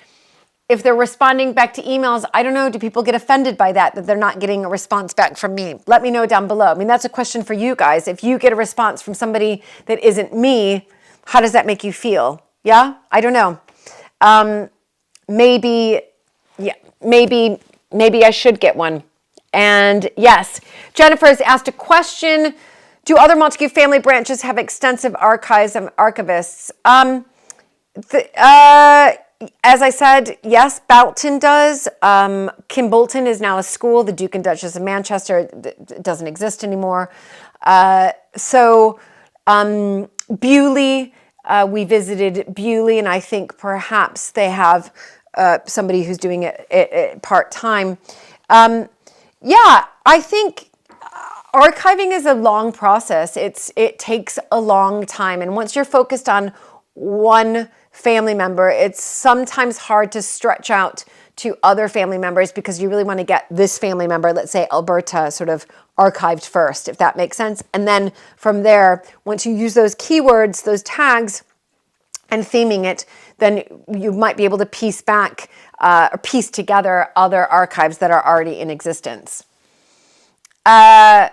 if they're responding back to emails, I don't know, do people get offended by that they're not getting a response back from me? Let me know down below. I mean, that's a question for you guys. If you get a response from somebody that isn't me, how does that make you feel? Yeah, I don't know. Maybe Yeah, maybe I should get one. And yes, Jennifer has asked a question. Do other Montague family branches have extensive archives and archivists? As I said, yes, Boughton does. Kim Bolton is now a school. The Duke and Duchess of Manchester doesn't exist anymore. Bewley, we visited Bewley, and I think perhaps they have somebody who's doing it part-time. Yeah, I think archiving is a long process. It takes a long time. And once you're focused on one family member, it's sometimes hard to stretch out to other family members because you really want to get this family member, let's say Alberta, sort of archived first, if that makes sense. And then from there, once you use those keywords, those tags, and theming it, then you might be able to piece back or piece together other archives that are already in existence. And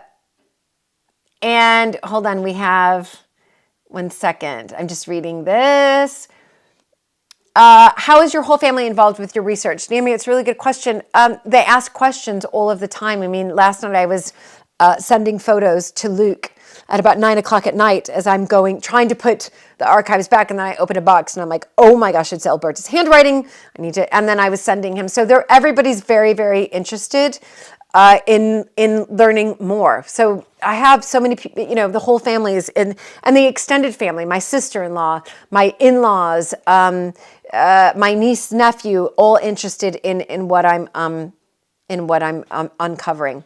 hold on, we have 1 second. I'm just reading this. How is your whole family involved with your research? Naomi, it's a really good question. They ask questions all of the time. I mean, last night I was sending photos to Luke at about 9 o'clock at night as I'm trying to put the archives back, and then I open a box and I'm like, oh my gosh, it's Alberta's handwriting. I need to, and then I was sending him. So everybody's very, very interested in learning more. So I have so many people, the whole family is in, and the extended family, my sister-in-law, my in-laws, my niece, nephew, all interested in what I'm uncovering.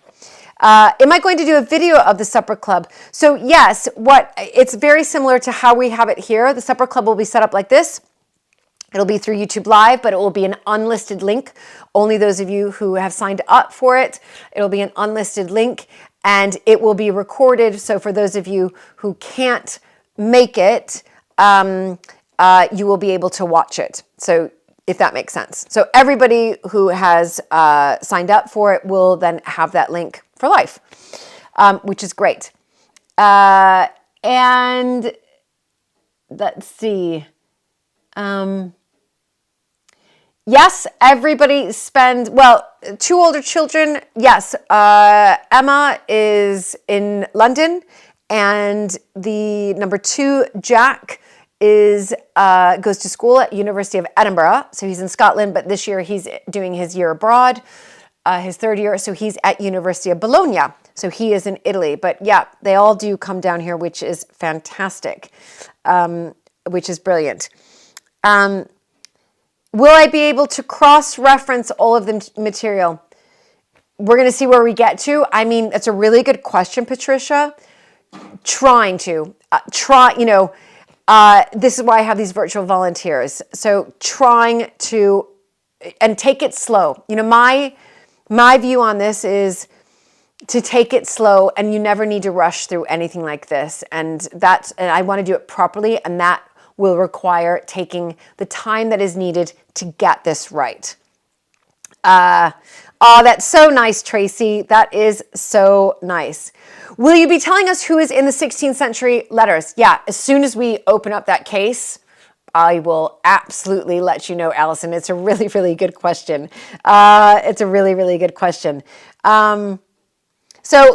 Am I going to do a video of the supper club? So yes, it's very similar to how we have it here. The supper club will be set up like this. It'll be through YouTube Live, but it will be an unlisted link. Only those of you who have signed up for it, it'll be an unlisted link, and it will be recorded. So for those of you who can't make it, you will be able to watch it. So if that makes sense. So everybody who has signed up for it will then have that link for life, which is great. And let's see. Yes, everybody spends, 2 older children. Yes, Emma is in London, and the number 2, Jack, goes to school at University of Edinburgh. So he's in Scotland, but this year he's doing his year abroad, his 3rd year. So he's at University of Bologna. So he is in Italy. But yeah, they all do come down here, which is fantastic, which is brilliant. Will I be able to cross-reference all of the material? We're going to see where we get to. I mean, that's a really good question, Patricia. Trying to. This is why I have these virtual volunteers. So trying to, and take it slow. My view on this is to take it slow, and you never need to rush through anything like this. And I want to do it properly, and that will require taking the time that is needed to get this right. Oh, that's so nice, Tracy. That is so nice. Will you be telling us who is in the 16th century letters? Yeah, as soon as we open up that case, I will absolutely let you know, Allison. It's a really, really good question. It's a really, really good question. So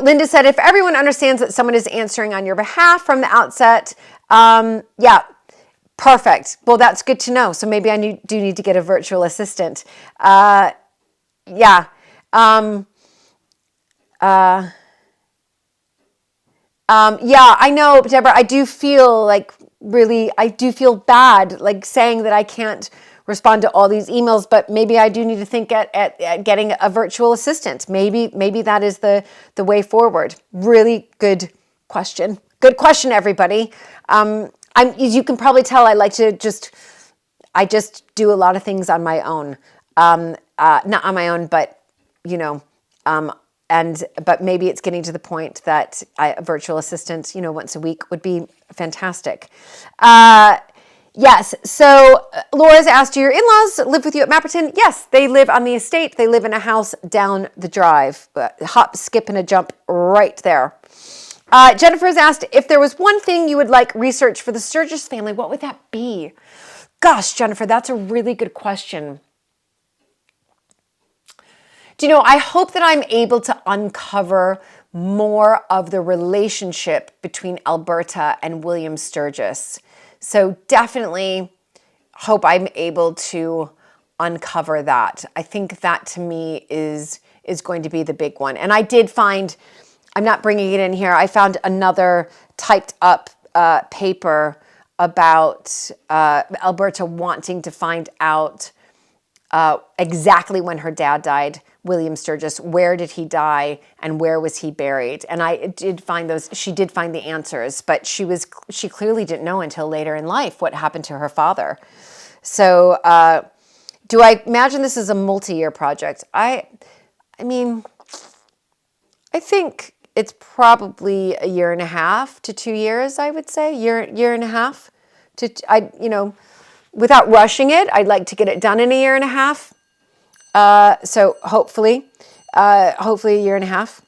Linda said, if everyone understands that someone is answering on your behalf from the outset, yeah, perfect. Well, that's good to know. So maybe I do need to get a virtual assistant. Yeah. Yeah, I know, Deborah, I do feel bad, like saying that I can't respond to all these emails, but maybe I do need to think at getting a virtual assistant. Maybe that is the way forward. Really good question. Good question, everybody. You can probably tell I like to I just do a lot of things on my own. Not on my own, but, but maybe it's getting to the point that a virtual assistant, once a week would be fantastic. Yes. So Laura's asked, do your in-laws live with you at Mapperton? Yes, they live on the estate. They live in a house down the drive, hop, skip, and a jump right there. Jennifer's asked, if there was one thing you would like research for the Sturges family, what would that be? Gosh, Jennifer, that's a really good question. Do you know, I hope that I'm able to uncover more of the relationship between Alberta and William Sturges. So definitely hope I'm able to uncover that. I think that to me is going to be the big one. And I did find, I'm not bringing it in here, I found another typed up paper about Alberta wanting to find out exactly when her dad died, William Sturges, where did he die and where was he buried? And I did find those, she did find the answers, but she clearly didn't know until later in life what happened to her father. So do I imagine this is a multi-year project? I mean, I think it's probably a year and a half to 2 years, I would say, year and a half. Without rushing it, I'd like to get it done in a year and a half. So hopefully a year and a half.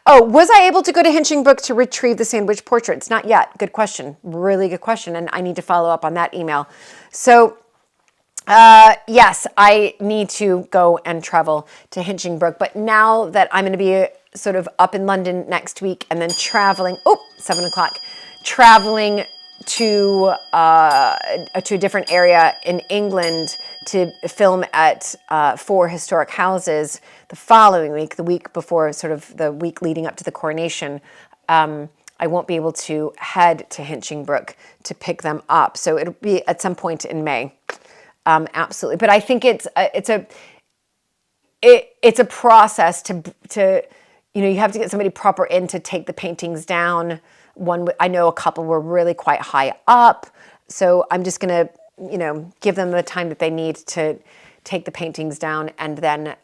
Oh, was I able to go to Hinchingbrook to retrieve the sandwich portraits? Not yet. Good question. Really good question. And I need to follow up on that email. So yes, I need to go and travel to Hinchingbrook. But now that I'm going to be sort of up in London next week and then traveling, 7 o'clock, traveling to a different area in England to film at 4 historic houses the following week, the week before, sort of the week leading up to the coronation. I won't be able to head to Hinchingbrook to pick them up. So it'll be at some point in May. Absolutely. But I think it's a process to you have to get somebody proper in to take the paintings down. I know a couple were really quite high up, so I'm just going to, give them the time that they need to take the paintings down and then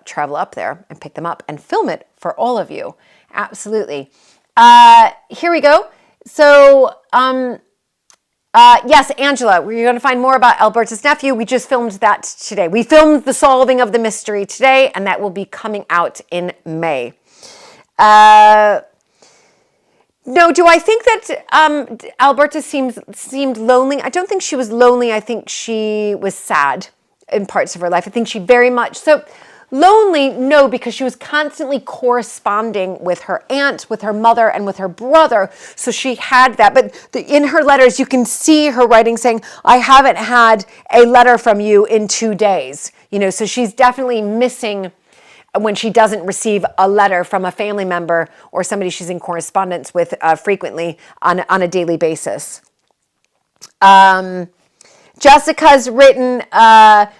travel up there and pick them up and film it for all of you. Absolutely. Here we go. So, yes, Angela, we're going to find more about Alberta's nephew. We just filmed that today. We filmed the solving of the mystery today, and that will be coming out in May. No, do I think that Alberta seemed lonely? I don't think she was lonely. I think she was sad in parts of her life. I think she very much so. Lonely, no, because she was constantly corresponding with her aunt, with her mother, and with her brother. So she had that. But in her letters, you can see her writing saying, I haven't had a letter from you in 2 days. So she's definitely missing when she doesn't receive a letter from a family member or somebody she's in correspondence with frequently on a daily basis. Jessica's written,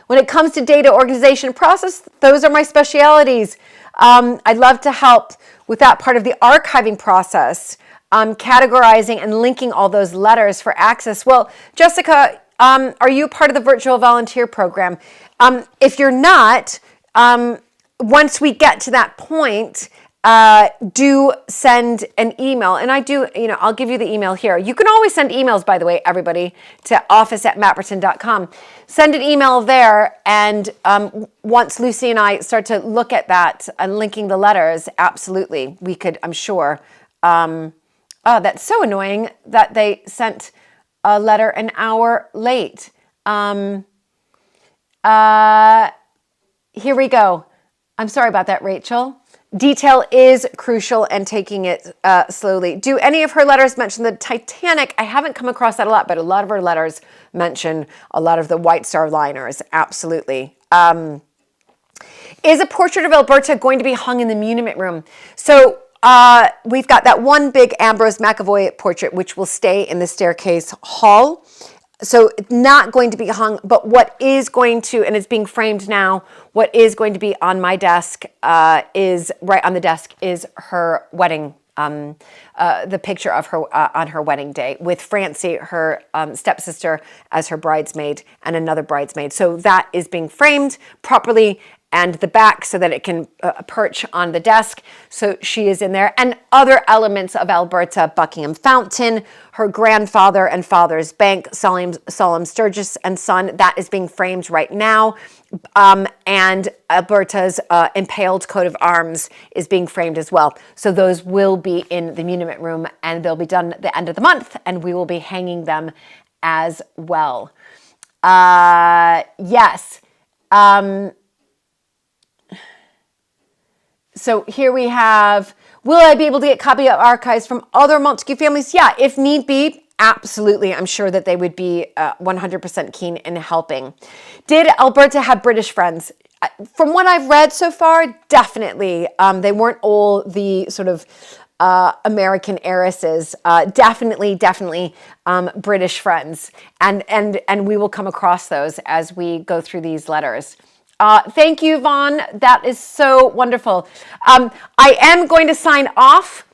when it comes to data organization and process, those are my specialities. I'd love to help with that part of the archiving process, categorizing and linking all those letters for access. Well, Jessica, are you part of the virtual volunteer program? If you're not, once we get to that point, do send an email. And I do, I'll give you the email here. You can always send emails, by the way, everybody, to office@maperton.com. Send an email there. And once Lucy and I start to look at that and linking the letters, absolutely, we could, I'm sure. Oh, that's so annoying that they sent a letter an hour late. Here we go. I'm sorry about that, Rachel. Detail is crucial and taking it slowly. Do any of her letters mention the Titanic? I haven't come across that a lot, but a lot of her letters mention a lot of the White Star liners. Absolutely. Is a portrait of Alberta going to be hung in the Muniment Room? So we've got that one big Ambrose McAvoy portrait, which will stay in the staircase hall. So it's not going to be hung, but what is going to, and it's being framed now, what is going to be on my desk is, right on the desk, is her wedding, the picture of her on her wedding day with Francie, her stepsister, as her bridesmaid and another bridesmaid. So that is being framed properly, and the back so that it can perch on the desk. So she is in there. And other elements of Alberta: Buckingham Fountain, her grandfather and father's bank, Solemn Sturges and Son, that is being framed right now. And Alberta's impaled coat of arms is being framed as well. So those will be in the Muniment Room, and they'll be done at the end of the month, and we will be hanging them as well. Yes. So here we have, will I be able to get copy of archives from other Montague families? Yeah, if need be, absolutely. I'm sure that they would be 100% keen in helping. Did Alberta have British friends? From what I've read so far, definitely. They weren't all the sort of American heiresses. Definitely British friends. And we will come across those as we go through these letters. Thank you, Vaughn. That is so wonderful. I am going to sign off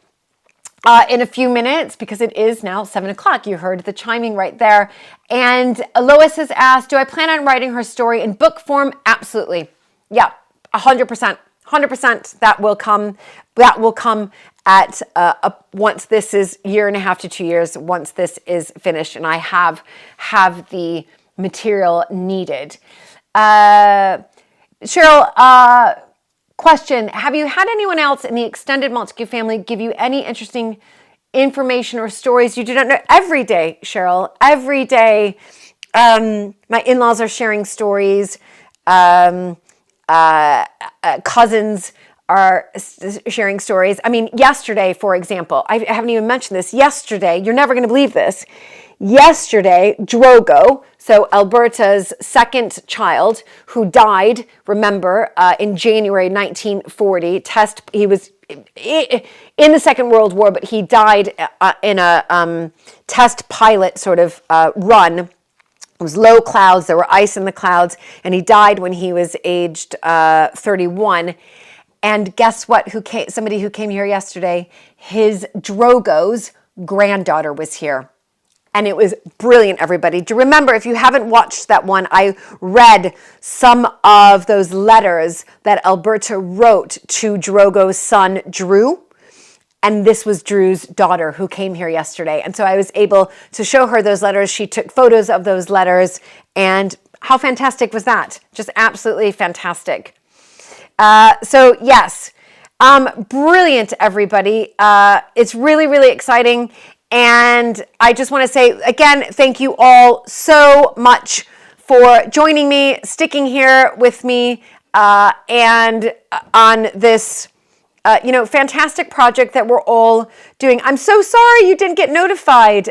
in a few minutes because it is now 7 o'clock. You heard the chiming right there. And Lois has asked, do I plan on writing her story in book form? Absolutely. Yeah, 100%. 100% that will come. That will come at once this is 1.5 to 2 years, once this is finished and I have the material needed. Cheryl, question, have you had anyone else in the extended Montague family give you any interesting information or stories you do not know? Every day, Cheryl, every day, my in-laws are sharing stories. Cousins are sharing stories. I mean, yesterday, for example, I haven't even mentioned this. Yesterday, you're never going to believe this. Yesterday, Drogo, so Alberta's second child, who died, remember, in January 1940, he was in the Second World War, but he died in a test pilot sort of run. It was low clouds, there were ice in the clouds, and he died when he was aged 31. And guess what? Somebody who came here yesterday, his Drogo's granddaughter was here. And it was brilliant, everybody. Do you remember, if you haven't watched that one, I read some of those letters that Alberta wrote to Drogo's son, Drew. And this was Drew's daughter who came here yesterday. And so I was able to show her those letters. She took photos of those letters. And how fantastic was that? Just absolutely fantastic. So yes, brilliant, everybody. It's really, really exciting. And I just want to say, again, thank you all so much for joining me, sticking here with me, and on this, fantastic project that we're all doing. I'm so sorry you didn't get notified.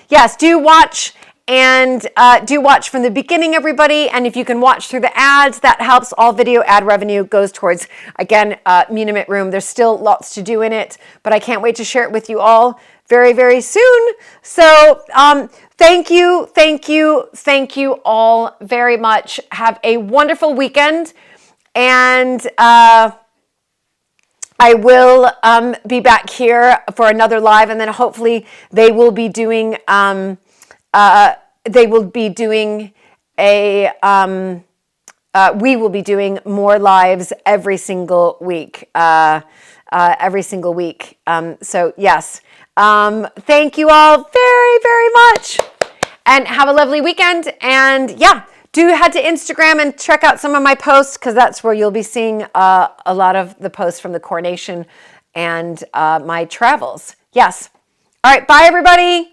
Yes, do watch. And do watch from the beginning, everybody. And if you can watch through the ads, that helps. All video ad revenue goes towards, again, Munimit Room. There's still lots to do in it, but I can't wait to share it with you all very, very soon. So thank you all very much. Have a wonderful weekend. And I will be back here for another live, and then hopefully they will be doing we will be doing more lives every single week. So yes, thank you all very, very much, and have a lovely weekend. And yeah, do head to Instagram and check out some of my posts, because that's where you'll be seeing a lot of the posts from the coronation and my travels. Yes. All right. Bye, everybody.